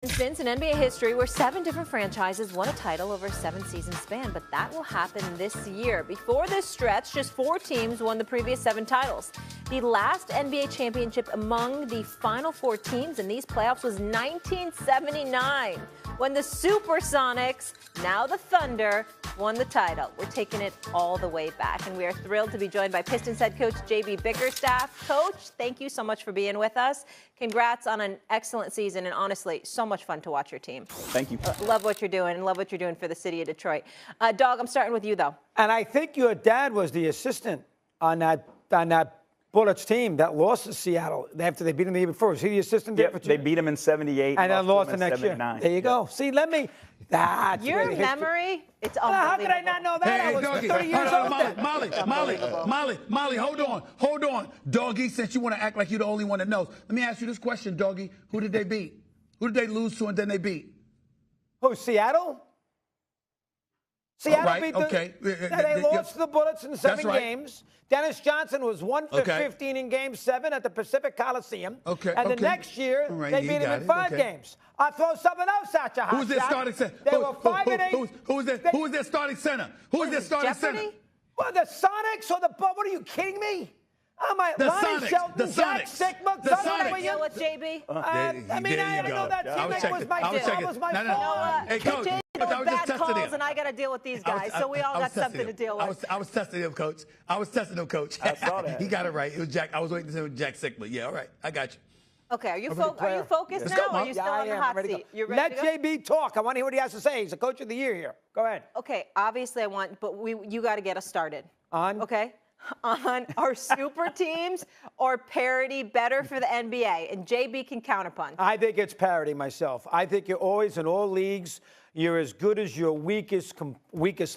Instance in NBA history where 7 different franchises won a title over a 7-season span, but that will happen this year. Before this stretch, just 4 teams won the previous 7 titles. The last NBA championship among the final 4 teams in these playoffs was 1979, when the Supersonics, now the Thunder, won the title. We're taking it all the way back, and we are thrilled to be joined by Pistons head coach J.B. Bickerstaff. Coach, thank you so much for being with us. Congrats on an excellent season, and honestly, so much fun to watch your team. Thank you. Love what you're doing, and love what you're doing for the city of Detroit. Dog, I'm starting with you, though. And I think your dad was the assistant on that Bullets team that lost to Seattle after they beat them the year before. Was he the assistant there? Yep, they beat him in 78. And then lost the next year. 79. There you go. See, that's your memory, it's unbelievable. How could I not know that? I was 30 years old then. Molly, hold on. Doggy, since you want to act like you're the only one that knows, let me ask you this question, Doggy. Who did they beat? Who did they lose to and then they beat? Who, Seattle? Seattle right, beat okay. They lost to the Bullets in 7 games. Dennis Johnson was 1 for 15 in Game 7 at the Pacific Coliseum. And the next year, they beat him in 5 games. I'll throw something else at you, Who's their starting center? They were 5 and 8. Who is their starting center? Who is their starting center? Well, the Sonics or the what are you kidding me? Lonnie Shelton, Jack Sigma, the Sonics. Deal with JB. I know that team. That was my fault. Hey, Coach. I was bad calls, and I got to deal with these guys, so we all got something to deal with. I was testing him, Coach. I saw that. He got it right. It was Jack. I was waiting to say it was Jack Sigma. Yeah, all right. I got you. Okay, are you focused now, or are you still on the hot seat? You ready to go? Let JB talk. I want to hear what he has to say. He's the coach of the year here. Go ahead. Okay, obviously you got to get us started. On? Okay. On our super teams or parity better for the NBA, and JB can counterpunch. I think it's parity myself. I think you're always in all leagues. You're as good as your weakest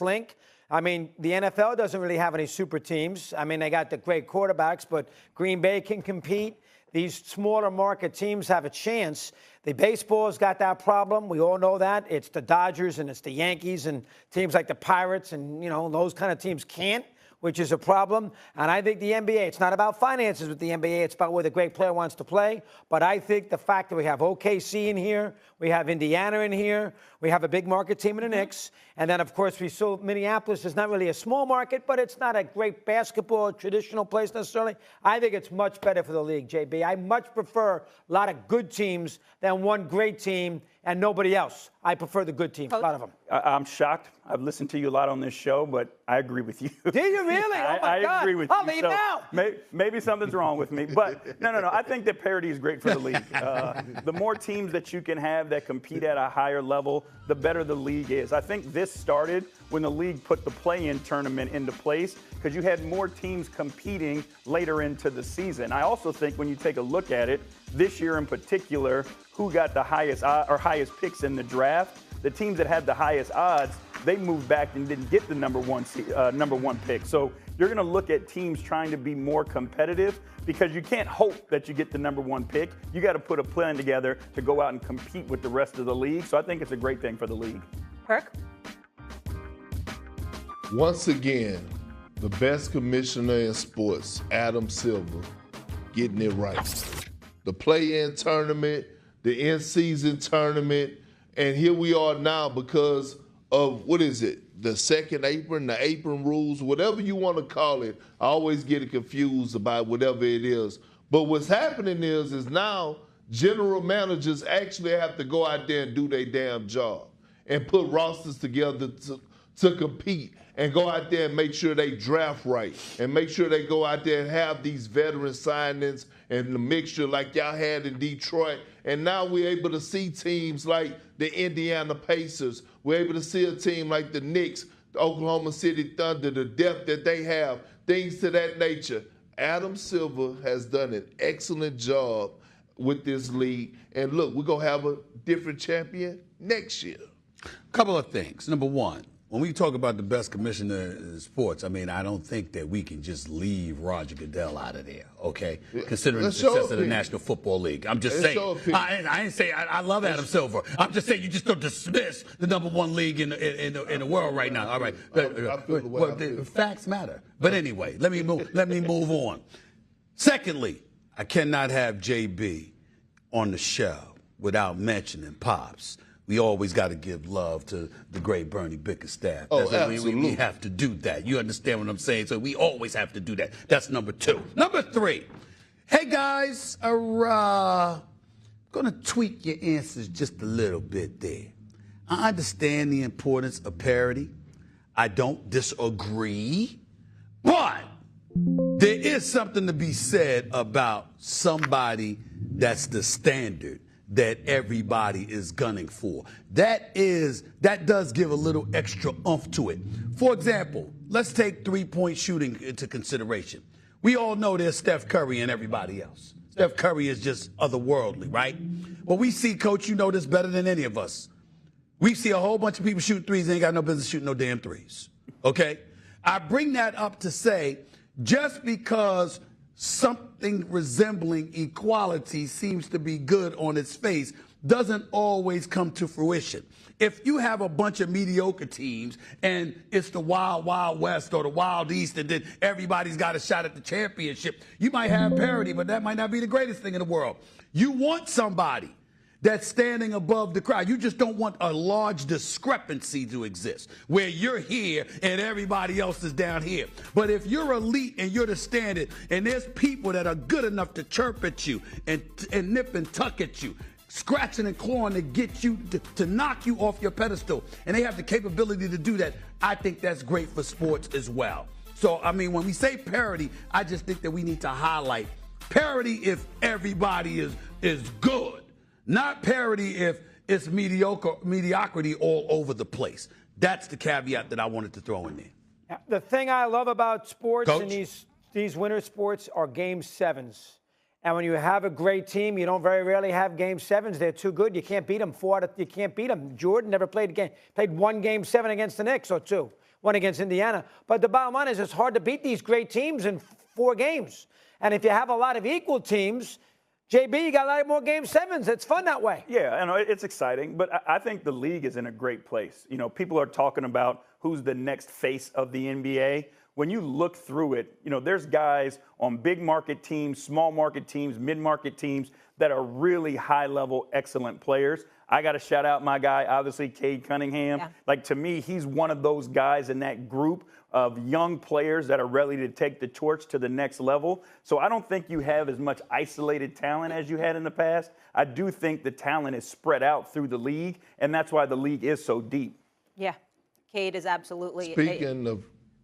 link. I mean, the NFL doesn't really have any super teams. I mean, they got the great quarterbacks, but Green Bay can compete. These smaller market teams have a chance. The baseball's got that problem. We all know that. It's the Dodgers and it's the Yankees and teams like the Pirates and, those kind of teams can't, which is a problem. And I think the NBA, it's not about finances with the NBA. It's about where the great player wants to play. But I think the fact that we have OKC in here, we have Indiana in here, we have a big market team in the Knicks, and then, of course, we saw Minneapolis is not really a small market, but it's not a great basketball traditional place necessarily. I think it's much better for the league, JB. I much prefer a lot of good teams than one great team and nobody else. I prefer the good teams, a lot of them. I'm shocked. I've listened to you a lot on this show, but I agree with you. Do you really? Oh, my God. I agree with I'll you. leave now. Maybe something's wrong with me. But, no. I think that parity is great for the league. The more teams that you can have that compete at a higher level, the better the league is. I think this started when the league put the play-in tournament into place because you had more teams competing later into the season. I also think when you take a look at it, this year in particular, who got the highest picks in the draft, the teams that had the highest odds, they moved back and didn't get the number one pick. So you're going to look at teams trying to be more competitive because you can't hope that you get the number 1 pick. You got to put a plan together to go out and compete with the rest of the league. So I think it's a great thing for the league. Perk? Once again, the best commissioner in sports, Adam Silver, getting it right. The play-in tournament, the in-season tournament, and here we are now because of, the second apron, the apron rules, whatever you want to call it. I always get confused about whatever it is. But what's happening is now general managers actually have to go out there and do their damn job and put rosters together to compete and go out there and make sure they draft right and make sure they go out there and have these veteran signings and the mixture like y'all had in Detroit. And now we're able to see teams like the Indiana Pacers. We're able to see a team like the Knicks, the Oklahoma City Thunder, the depth that they have, things to that nature. Adam Silver has done an excellent job with this league. And look, we're going to have a different champion next year. Couple of things. Number one, when we talk about the best commissioner in sports, I mean, I don't think that we can just leave Roger Goodell out of there, okay? Considering the success of the National Football League. I'm just saying. I didn't say I love Adam Silver. I'm just saying you just don't dismiss the number 1 league in the world right now. All right. The facts matter. But anyway, let me move on. Secondly, I cannot have JB on the show without mentioning Pops. We always got to give love to the great Bernie Bickerstaff. Oh, absolutely. We have to do that. You understand what I'm saying? So we always have to do that. That's number 2. Number 3. Hey, guys, going to tweak your answers just a little bit there. I understand the importance of parity. I don't disagree. But there is something to be said about somebody that's the standard that everybody is gunning for. That does give a little extra oomph to it. For example, let's take 3-point shooting into consideration. We all know there's Steph Curry and everybody else. Steph Curry is just otherworldly, right? But we see, Coach, you know this better than any of us. We see a whole bunch of people shoot threes, they ain't got no business shooting no damn threes, okay? I bring that up to say, just because something resembling equality seems to be good on its face doesn't always come to fruition. If you have a bunch of mediocre teams and it's the Wild Wild West or the Wild East and then everybody's got a shot at the championship, you might have parity, but that might not be the greatest thing in the world. You want somebody that's standing above the crowd. You just don't want a large discrepancy to exist where you're here and everybody else is down here. But if you're elite and you're the standard and there's people that are good enough to chirp at you and nip and tuck at you, scratching and clawing to get you to knock you off your pedestal, and they have the capability to do that, I think that's great for sports as well. So, I mean, when we say parity, I just think that we need to highlight parity if everybody is good. Not parity if it's mediocrity all over the place. That's the caveat that I wanted to throw in there. The thing I love about sports, Coach? and these winter sports, are Game 7s. And when you have a great team, you don't very rarely have Game 7s. They're too good. You can't beat them. You can't beat them. Jordan never played a game. Played 1 Game 7 against the Knicks, or 2. 1 against Indiana. But the bottom line is it's hard to beat these great teams in 4 games. And if you have a lot of equal teams, JB, you got a lot more Game 7s. It's fun that way. Yeah, I know it's exciting, but I think the league is in a great place. You know, people are talking about who's the next face of the NBA. When you look through it, you know, there's guys on big market teams, small market teams, mid-market teams that are really high-level, excellent players. I got to shout out my guy, obviously, Cade Cunningham. Yeah. Like, to me, he's one of those guys in that group of young players that are ready to take the torch to the next level. So I don't think you have as much isolated talent as you had in the past. I do think the talent is spread out through the league, and that's why the league is so deep. Yeah, Cade is absolutely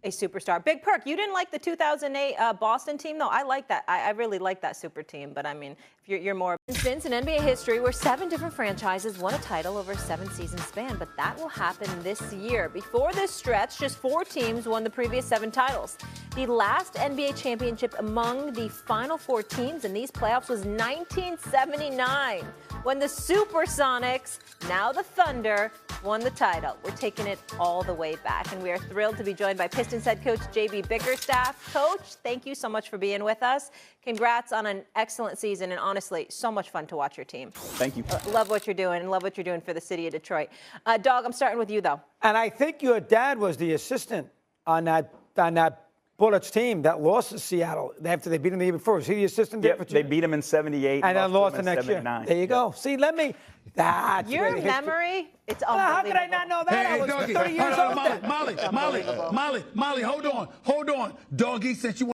a superstar. Big Perk, you didn't like the 2008 Boston team, though? I like that. I really like that super team, but I mean, if you're more... Instance in NBA history where 7 different franchises won a title over a 7-season span, but that will happen this year. Before this stretch, just 4 teams won the previous 7 titles. The last NBA championship among the final 4 teams in these playoffs was 1979, when the Supersonics, now the Thunder, won the title. We're taking it all the way back, and we are thrilled to be joined by Pistons head coach JB Bickerstaff. Coach, thank you so much for being with us. Congrats on an excellent season, and honestly, so much fun to watch your team. Thank you. Love what you're doing, and love what you're doing for the city of Detroit. Dog, I'm starting with you, though. And I think your dad was the assistant on that Bullets team that lost to Seattle after they beat them the year before. Was he the assistant? Yep, they beat him in 78. And then lost the next year. 79. There you go. See, let me... That's your memory, it's unbelievable. How could I not know that? Hey, I was Doggy, 30 years old. Molly, hold on. Doggy, since you